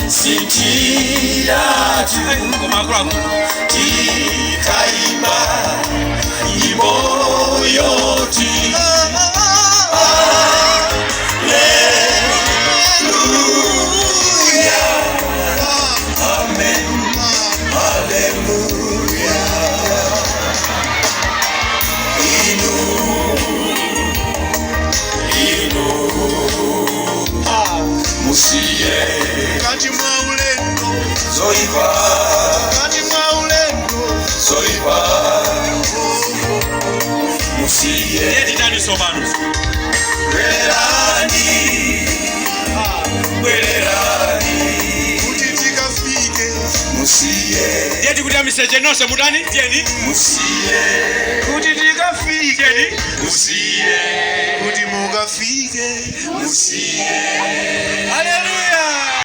Sitira tu Tikaimba Nyimbo yoti Haleluya Amen Haleluya Inu Musiye Kati mwaulendo Zoiva Kati mwaulendo Zoiva Musiye Yedi tani somanu Bwererani Bwererani Kutitika fike Musiye Yedi kutia miseje nose mudani Yedi Musiye Kutitika fike Yedi Musiye Kutimuka fike Musiye Hallelujah.